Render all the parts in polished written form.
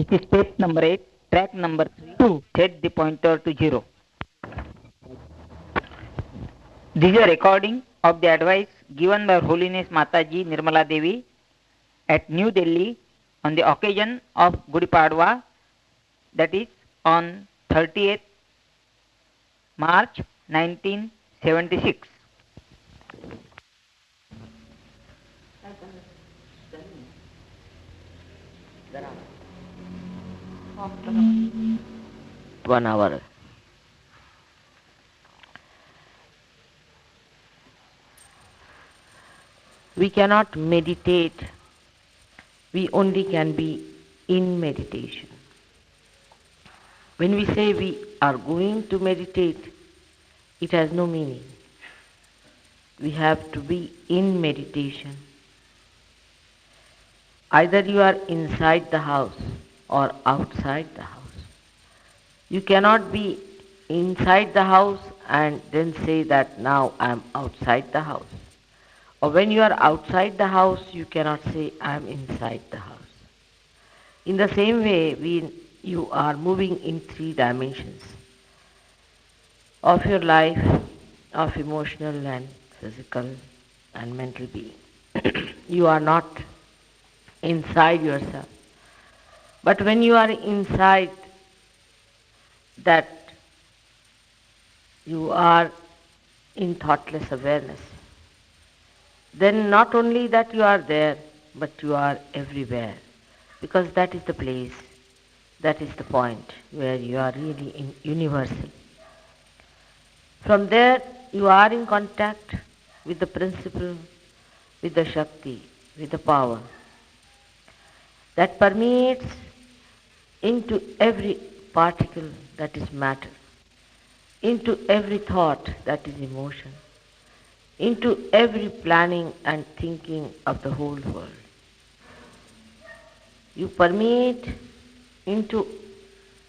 This is step number 8, track number 3, 2. Set the pointer to 0. This is a recording of the advice given by Her Holiness Mataji Nirmala Devi at New Delhi on the occasion of Gudi Padwa, that is on 30th March 1976. One hour. We cannot meditate. We only can be in meditation. When we say we are going to meditate, it has no meaning. We have to be in meditation. Either you are inside the house or outside the house. You cannot be inside the house and then say that now I am outside the house. Or when you are outside the house, you cannot say I am inside the house. In the same way, you are moving in 3 dimensions of your life, of emotional and physical and mental being. You are not inside yourself. But when you are inside, that you are in thoughtless awareness, then not only that you are there, but you are everywhere, because that is the place, that is the point where you are really in universal. From there, you are in contact with the principle, with the Shakti, with the power that permeates into every particle that is matter, into every thought that is emotion, into every planning and thinking of the whole world. You permeate into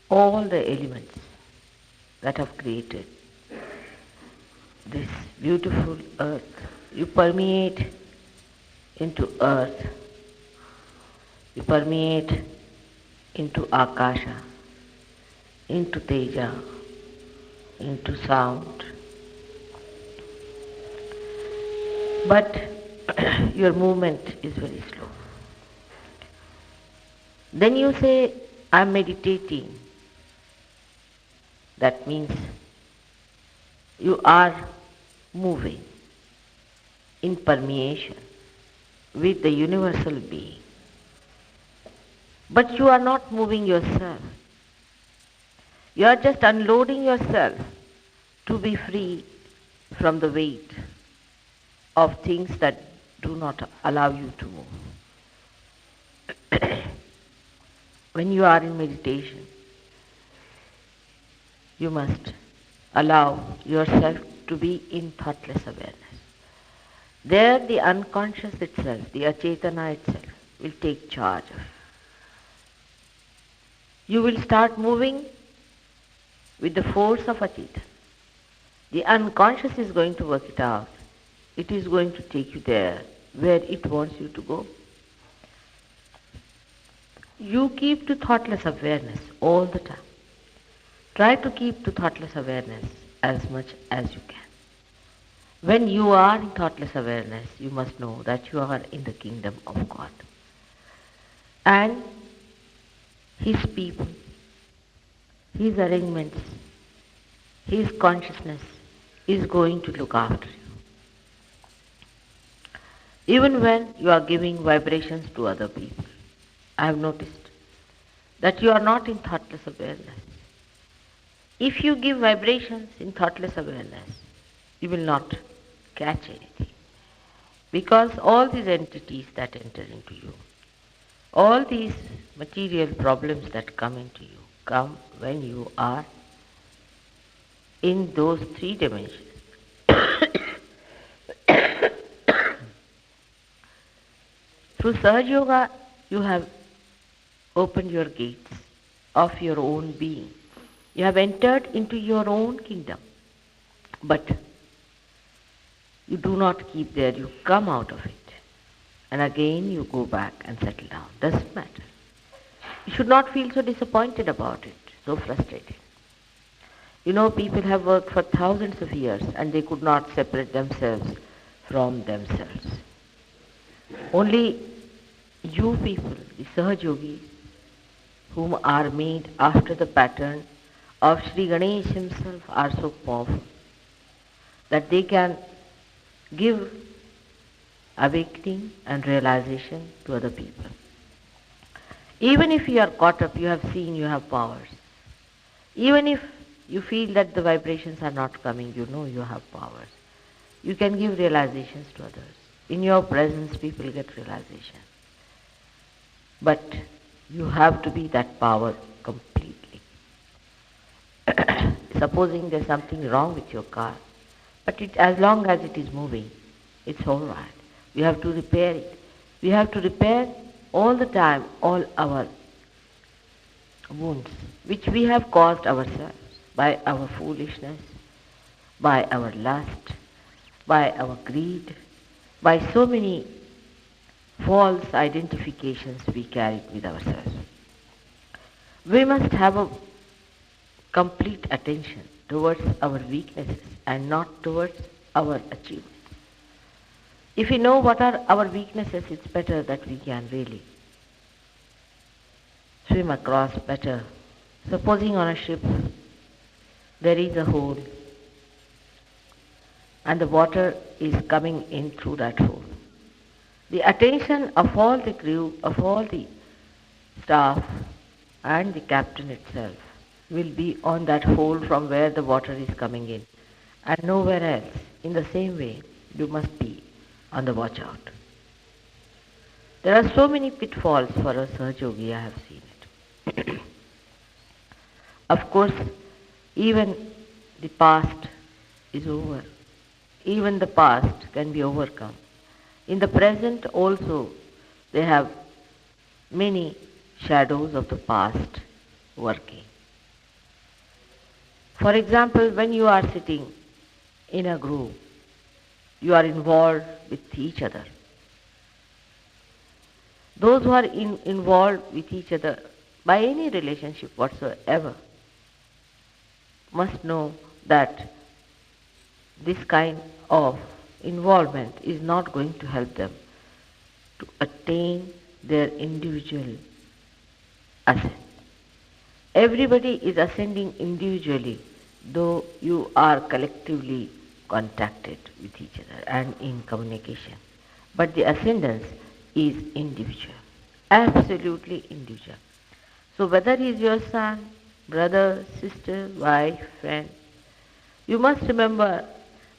all the elements that have created this beautiful earth. You permeate into earth. You permeate into Akasha, into Teja, into sound. But your movement is very slow. Then you say, I am meditating. That means you are moving in permeation with the universal being. But you are not moving yourself. You are just unloading yourself to be free from the weight of things that do not allow you to move. When you are in meditation, you must allow yourself to be in thoughtless awareness. There the unconscious itself, the achetana itself, will take charge of you. You will start moving with the force of achetana. The unconscious is going to work it out. It is going to take you there where it wants you to go. You keep to thoughtless awareness all the time. Try to keep to thoughtless awareness as much as you can. When you are in thoughtless awareness, you must know that you are in the kingdom of God. And His people, His arrangements, His consciousness is going to look after you. Even when you are giving vibrations to other people, I have noticed that you are not in thoughtless awareness. If you give vibrations in thoughtless awareness, you will not catch anything. Because all these entities that enter into you, all these material problems that come into you, come when you are in those 3 dimensions. Through Sahaja Yoga, you have opened your gates of your own being. You have entered into your own kingdom. But you do not keep there, you come out of it. And again you go back and settle down. Doesn't matter. You should not feel so disappointed about it, so frustrated. You know, people have worked for thousands of years and they could not separate themselves from themselves. Only you people, the Sahaj Yogis, whom are made after the pattern of Sri Ganesh himself, are so powerful that they can give awakening and realization to other people. Even if you are caught up, you have seen you have powers. Even if you feel that the vibrations are not coming, you know you have powers. You can give realizations to others. In your presence, people get realization. But you have to be that power completely. Supposing there's something wrong with your car, but as long as it is moving, it's all right. We have to repair it. We have to repair all the time all our wounds, which we have caused ourselves by our foolishness, by our lust, by our greed, by so many false identifications we carried with ourselves. We must have a complete attention towards our weaknesses and not towards our achievements. If we know what are our weaknesses, it's better that we can really swim across better. Supposing on a ship there is a hole and the water is coming in through that hole. The attention of all the crew, of all the staff and the captain itself will be on that hole from where the water is coming in and nowhere else. In the same way, you must be on the watch out. There are so many pitfalls for a Sahaj Yogi, I have seen it. Of course, even the past is over. Even the past can be overcome. In the present also, they have many shadows of the past working. For example, when you are sitting in a group, you are involved with each other. Those who are involved with each other by any relationship whatsoever must know that this kind of involvement is not going to help them to attain their individual ascent. Everybody is ascending individually, though you are collectively contacted with each other and in communication. But the ascendance is individual, absolutely individual. So whether he is your son, brother, sister, wife, friend, you must remember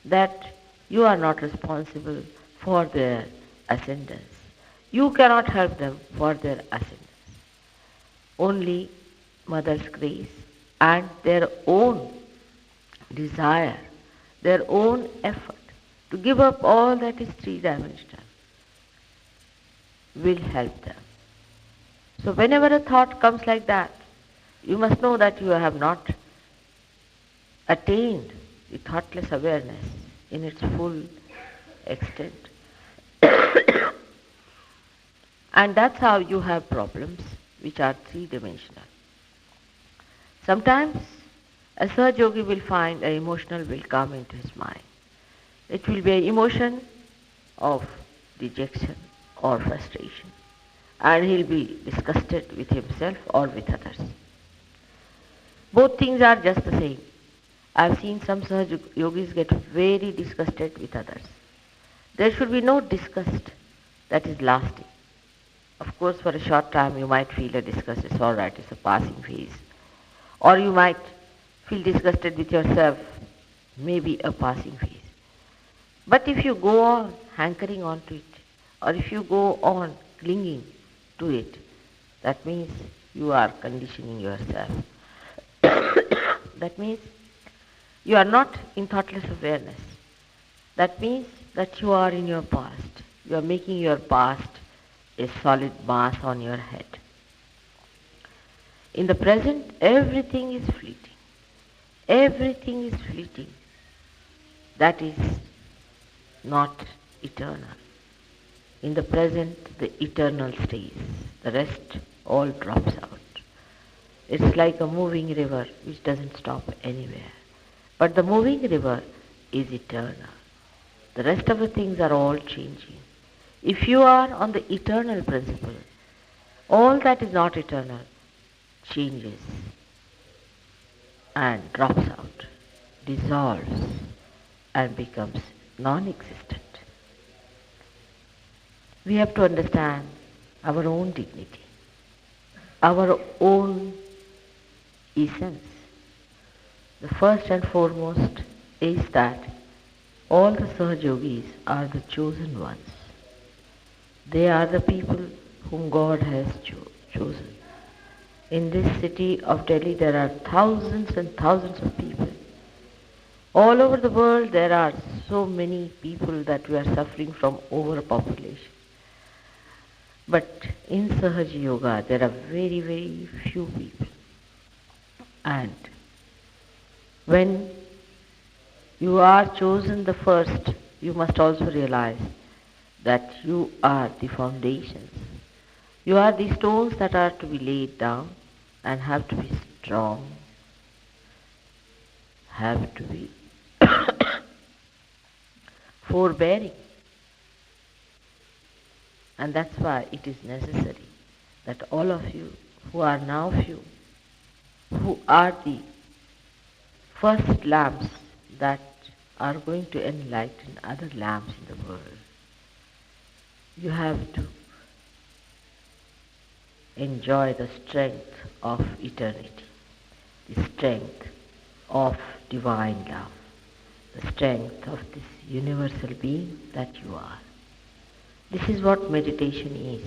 that you are not responsible for their ascendance. You cannot help them for their ascendance. Only Mother's grace and their own desire, their own effort to give up all that is three-dimensional will help them. So whenever a thought comes like that, you must know that you have not attained the thoughtless awareness in its full extent. And that's how you have problems which are three-dimensional. Sometimes a Sahaj Yogi will find an emotional will come into his mind. It will be an emotion of dejection or frustration, and he'll be disgusted with himself or with others. Both things are just the same. I've seen some Sahaj Yogis get very disgusted with others. There should be no disgust that is lasting. Of course, for a short time you might feel a disgust, it's all right, it's a passing phase. Or you might feel disgusted with yourself, maybe a passing phase. But if you go on hankering on to it, or if you go on clinging to it, that means you are conditioning yourself. That means you are not in thoughtless awareness. That means that you are in your past. You are making your past a solid mass on your head. In the present, everything is fleeting. Everything is fleeting. That is not eternal. In the present, the eternal stays. The rest all drops out. It's like a moving river which doesn't stop anywhere. But the moving river is eternal. The rest of the things are all changing. If you are on the eternal principle, all that is not eternal changes and drops out, dissolves and becomes non-existent. We have to understand our own dignity, our own essence. The first and foremost is that all the Sahaj Yogis are the chosen ones. They are the people whom God has chosen. In this city of Delhi there are thousands and thousands of people. All over the world there are so many people that we are suffering from overpopulation. But in Sahaj Yoga there are very, very few people. And when you are chosen the first, you must also realize that you are the foundations. You are the stones that are to be laid down and have to be strong, have to be forbearing. And that's why it is necessary that all of you who are now few, who are the first lamps that are going to enlighten other lamps in the world, you have to enjoy the strength of eternity, the strength of divine love, the strength of this universal being that you are. This is what meditation is.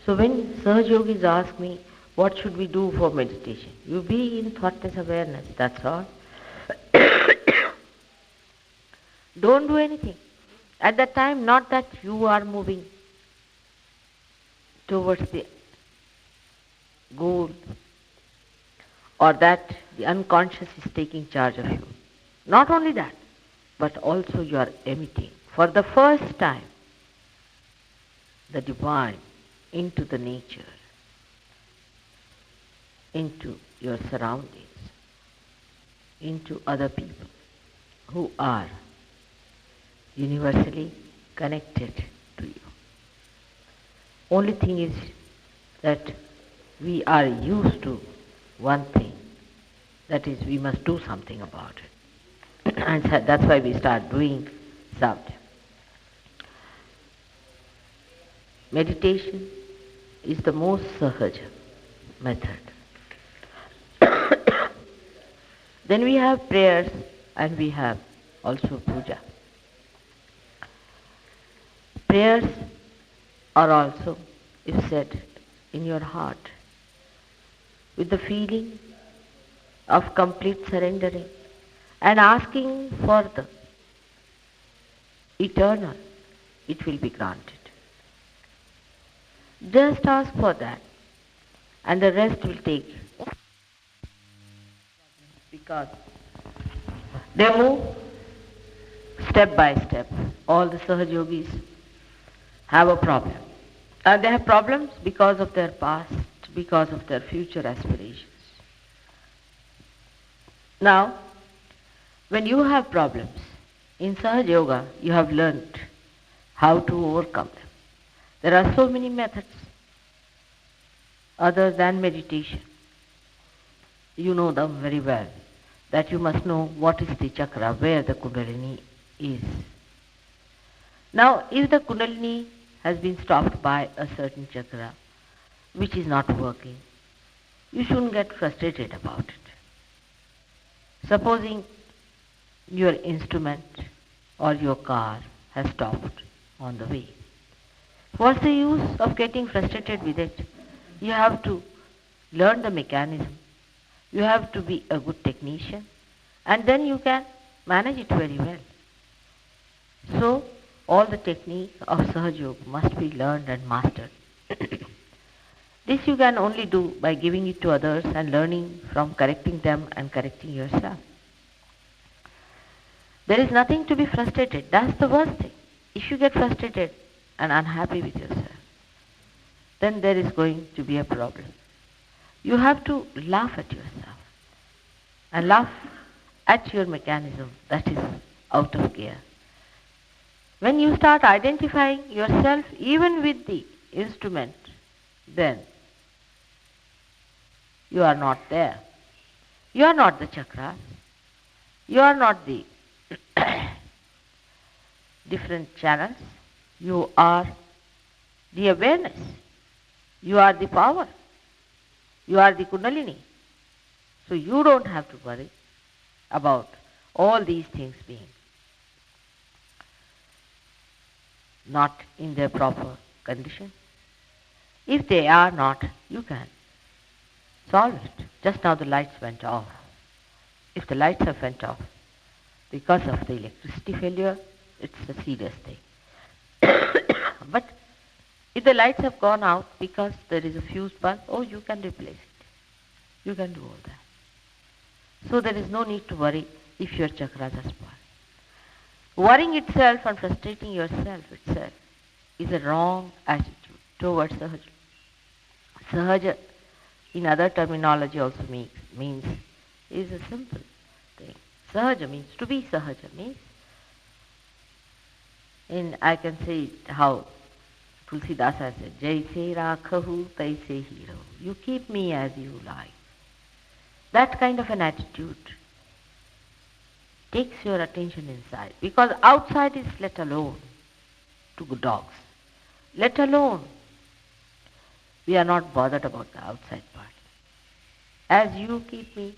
So when Sahaj Yogis ask me, what should we do for meditation? You be in thoughtless awareness, that's all. Don't do anything. At that time, not that you are moving towards the goal or that the unconscious is taking charge of you. Not only that, but also you are emitting for the first time the divine into the nature, into your surroundings, into other people who are universally connected to you. Only thing is that we are used to one thing, that is we must do something about it. And so that's why we start doing something. Meditation is the most Sahaj method. Then we have prayers and we have also puja. Prayers are also, if said in your heart, with the feeling of complete surrendering and asking for the eternal, it will be granted. Just ask for that and the rest will take, because they move step by step. All the Sahaj Yogis have a problem. They have problems because of their past, because of their future aspirations. Now, when you have problems, in Sahaj Yoga you have learnt how to overcome them. There are so many methods other than meditation. You know them very well, that you must know what is the chakra, where the Kundalini is. Now, if the Kundalini has been stopped by a certain chakra which is not working, you shouldn't get frustrated about it. Supposing your instrument or your car has stopped on the way, what's the use of getting frustrated with it? You have to learn the mechanism. You have to be a good technician, and then you can manage it very well. So, all the technique of Sahaj Yoga must be learned and mastered. This you can only do by giving it to others and learning from correcting them and correcting yourself. There is nothing to be frustrated. That's the worst thing. If you get frustrated and unhappy with yourself, then there is going to be a problem. You have to laugh at yourself and laugh at your mechanism that is out of gear. When you start identifying yourself even with the instrument, then you are not there. You are not the chakras. You are not the different channels. You are the awareness. You are the power. You are the Kundalini. So you don't have to worry about all these things being not in their proper condition. If they are not, you can solve it. Just now the lights went off. If the lights have went off because of the electricity failure, it's a serious thing. But if the lights have gone out because there is a fuse bulb, you can replace it. You can do all that. So there is no need to worry if your chakras are spoiled. Worrying itself and frustrating yourself itself is a wrong attitude towards Sahaja. Sahaja, in other terminology also means is a simple thing. Sahaja means to be. Sahaja means, I can say it how Tulsidas has said, Jaise rakhahu taise hiro. You keep me as you like. That kind of an attitude takes your attention inside, because outside is let alone to dogs. Let alone. We are not bothered about the outside part. As you keep me,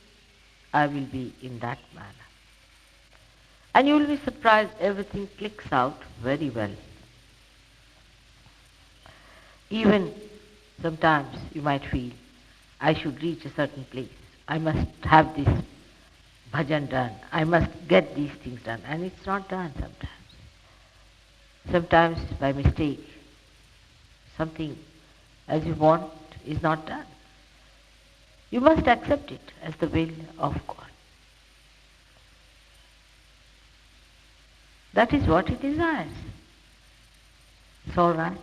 I will be in that manner. And you will be surprised, everything clicks out very well. Even sometimes you might feel, I should reach a certain place. I must have this bhajan done. I must get these things done. And it's not done sometimes. Sometimes by mistake, something as you want is not done. You must accept it as the will of God. That is what He desires. It's all right.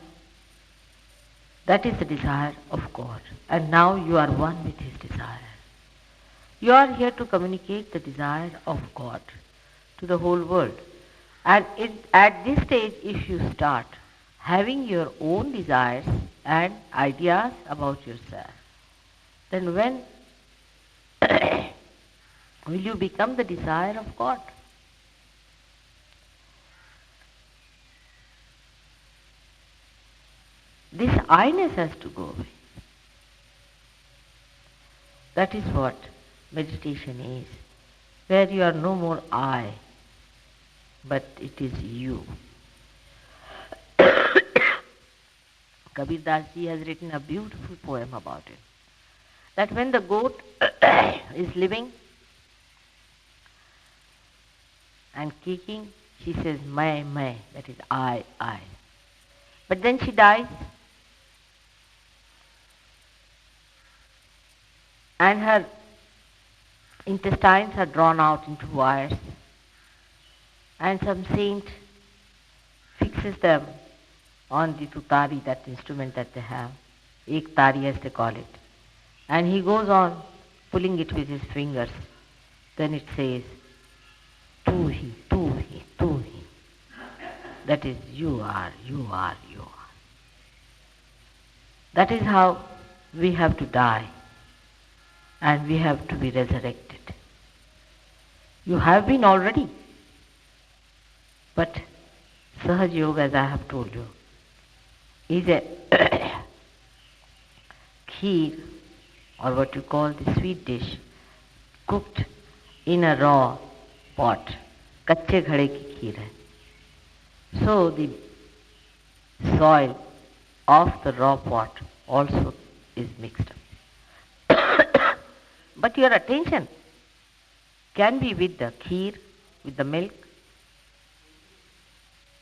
That is the desire of God. And now you are one with His desire. You are here to communicate the desire of God to the whole world. And at this stage, if you start having your own desires and ideas about yourself, then when will you become the desire of God? This I-ness has to go away. That is what meditation is, where you are no more I, but it is you. Kabir Das ji has written a beautiful poem about it. That when the goat is living and kicking, she says, "Mai," that is I. But then she dies, and her intestines are drawn out into wires, and some saint fixes them on the tutari, that instrument that they have, ek tari as they call it. And he goes on pulling it with his fingers. Then it says, tu hi, tu hi, tu hi. That is, you are, you are, you are. That is how we have to die, and we have to be resurrected. You have been already. But Sahaj Yoga, as I have told you, is a kheer, or what you call the sweet dish, cooked in a raw pot. Kache ghade ki kheer hai. So the soil of the raw pot also is mixed up. But your attention can be with the kheer, with the milk,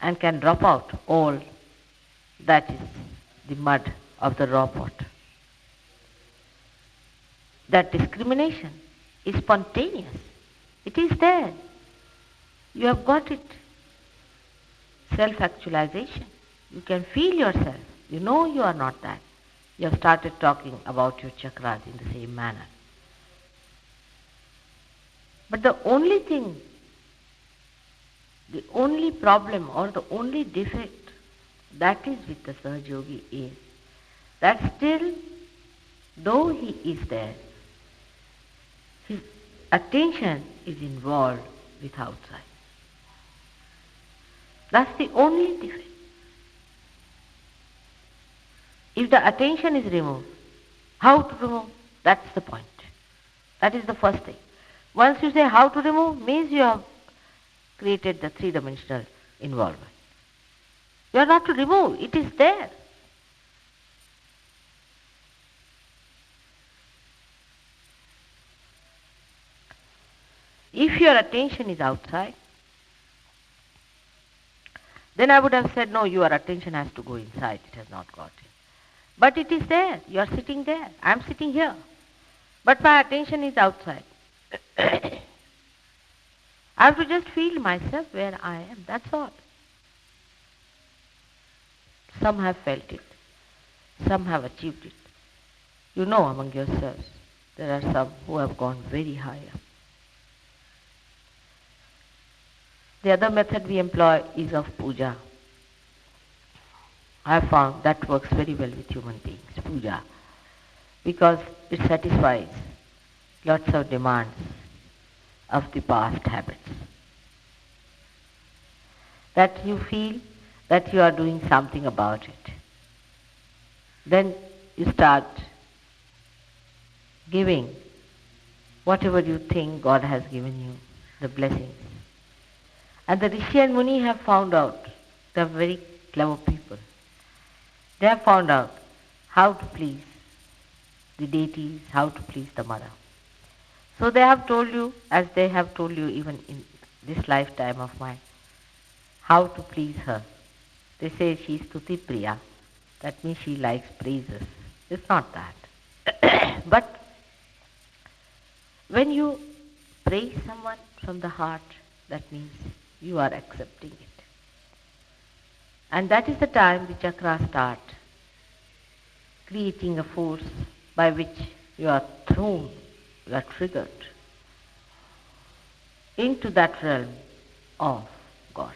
and can drop out all that is the mud of the raw pot. That discrimination is spontaneous. It is there. You have got it. Self-actualization. You can feel yourself. You know you are not that. you have started talking about your chakras in the same manner. But the only thing, the only problem or the only defect that is with the Sahaja Yogi is that still, though he is there, his attention is involved with outside. That's the only defect. If the attention is removed, how to remove? That's the point. That is the first thing. Once you say how to remove, means you have created the three-dimensional involvement. You are not to remove, it is there. If your attention is outside, then I would have said, no, your attention has to go inside, it has not got in. But it is there, you are sitting there, I am sitting here. But my attention is outside. I have to just feel myself where I am, that's all. Some have felt it, some have achieved it. You know among yourselves, there are some who have gone very high up. The other method we employ is of puja. I have found that works very well with human beings, puja, because it satisfies lots of demands of the past habits. That you feel that you are doing something about it. Then you start giving whatever you think God has given you, the blessings. And the Rishi and Muni have found out, they are very clever people. They have found out how to please the deities, how to please the mother. So they have told you, as they have told you even in this lifetime of mine, how to please her. They say she is Stuti Priya, that means she likes praises. It's not that. But when you praise someone from the heart, that means you are accepting it. And that is the time the chakras start creating a force by which you are thrown, you are triggered into that realm of God.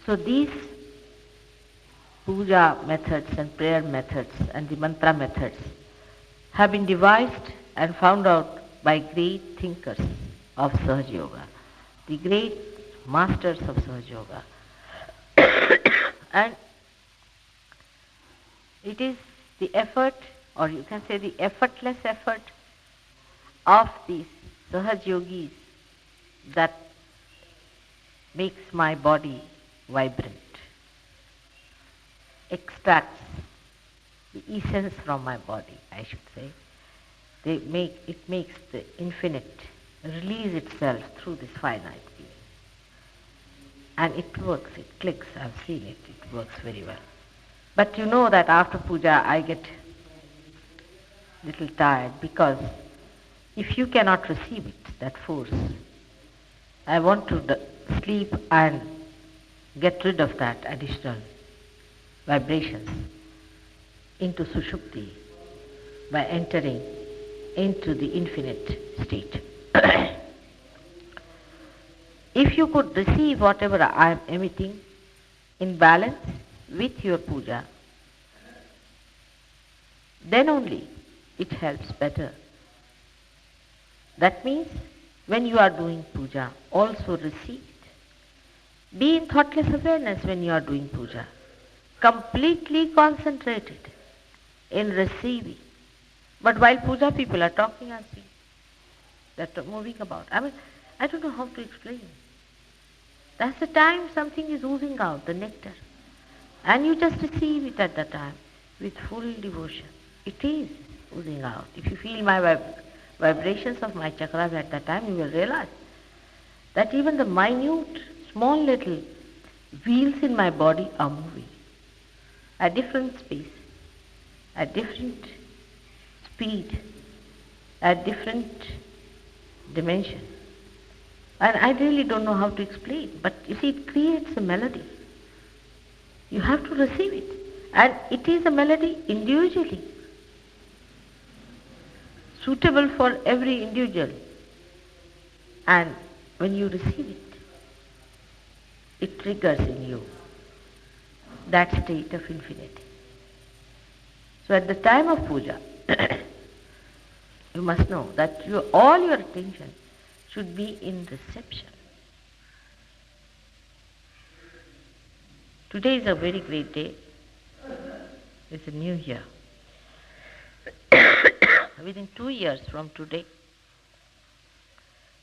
So these puja methods and prayer methods and the mantra methods have been devised and found out by great thinkers of Sahaja Yoga, the great masters of Sahaja Yoga. And it is the effort, or you can say the effortless effort of these Sahaja Yogis that makes my body vibrant, extracts the essence from my body, I should say. It makes the infinite release itself through this finite being. And it works, it clicks, I've seen it, it works very well. But you know that after puja I get little tired, because if you cannot receive it, that force, I want to sleep and get rid of that additional vibrations into sushupti by entering into the infinite state. If you could receive whatever I am emitting in balance with your puja, then only it helps better. That means when you are doing puja, also receive it. Be in thoughtless awareness when you are doing puja. Completely concentrated in receiving. But while puja people are talking and speaking, they're moving about. I don't know how to explain. That's the time something is oozing out, the nectar. And you just receive it at that time with full devotion. It is oozing out. If you feel my vibrations of my chakras at that time, you will realize that even the minute, small little wheels in my body are moving at different space, at different speed, at different dimension. And I really don't know how to explain, but you see, it creates a melody. You have to receive it. And it is a melody individually, suitable for every individual. And when you receive it, it triggers in you that state of infinity. So at the time of puja, you must know that all your attention should be in reception. Today is a very great day. It's a new year. Within 2 years from today,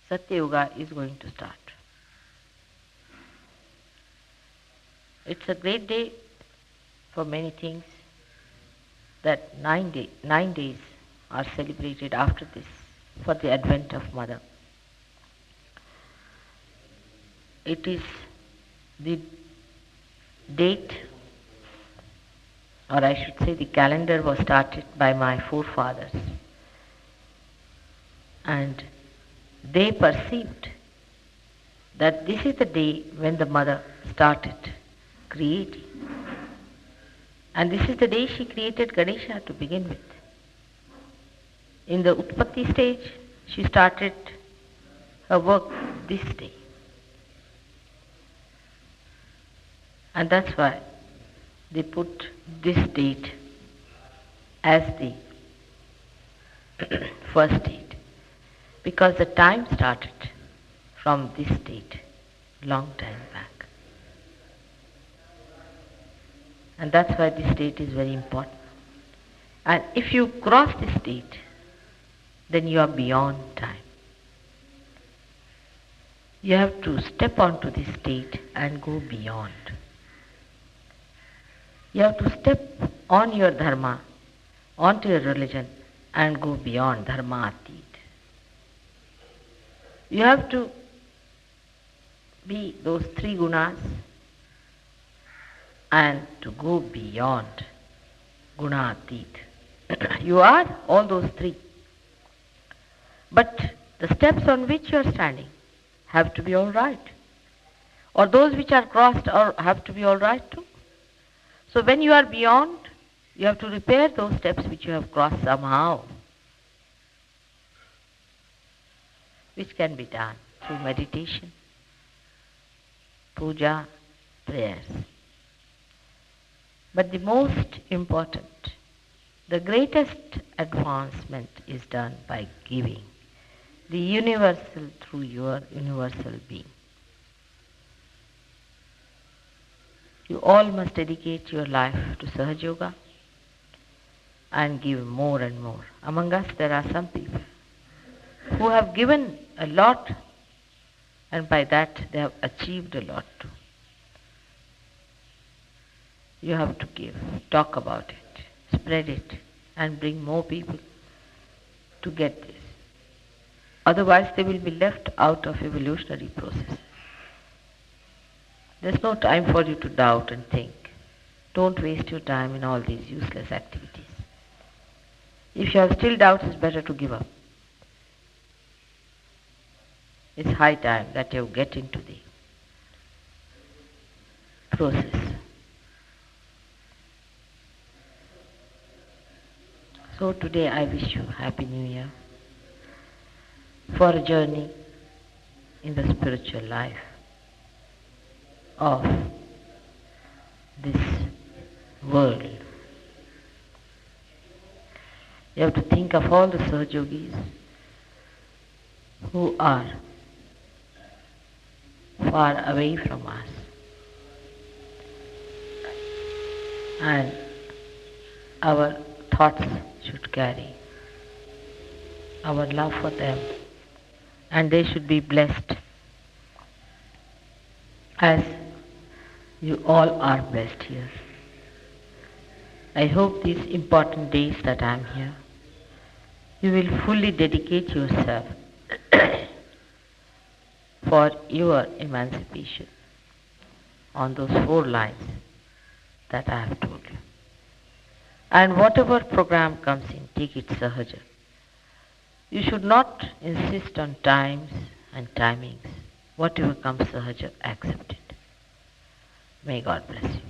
Satya Yuga is going to start. It's a great day for many things, that 9 days are celebrated after this for the advent of Mother. It is the date, or I should say the calendar was started by my forefathers, and they perceived that this is the day when the Mother started creating. And this is the day she created Ganesha to begin with. In the Utpatti stage, she started her work this day. And that's why they put this date as the first date. Because the time started from this date, long time back. And that's why this date is very important. And if you cross this date, then you are beyond time. You have to step onto this state and go beyond. You have to step on your dharma, onto your religion, and go beyond dharma atit. You have to be those 3 gunas and to go beyond guna atit. You are all those 3. But the steps on which you are standing have to be all right. Or those which are crossed have to be all right too. So when you are beyond, you have to repair those steps which you have crossed somehow, which can be done through meditation, puja, prayers. But the most important, the greatest advancement is done by giving the universal through your universal being. You all must dedicate your life to Sahaja Yoga and give more and more. Among us there are some people who have given a lot, and by that they have achieved a lot too. You have to give, talk about it, spread it, and bring more people to get this. Otherwise they will be left out of evolutionary process. There's no time for you to doubt and think. Don't waste your time in all these useless activities. If you have still doubts, it's better to give up. It's high time that you get into the process. So today I wish you Happy New Year for a journey in the spiritual life of this world. You have to think of all the Sahaja Yogis who are far away from us, and our thoughts should carry our love for them, and they should be blessed as you all are blessed here. I hope these important days that I am here, you will fully dedicate yourself for your emancipation on those 4 lines that I have told you. And whatever program comes in, take it sahaja. You should not insist on times and timings. Whatever comes sahaja, accept it. May God bless you.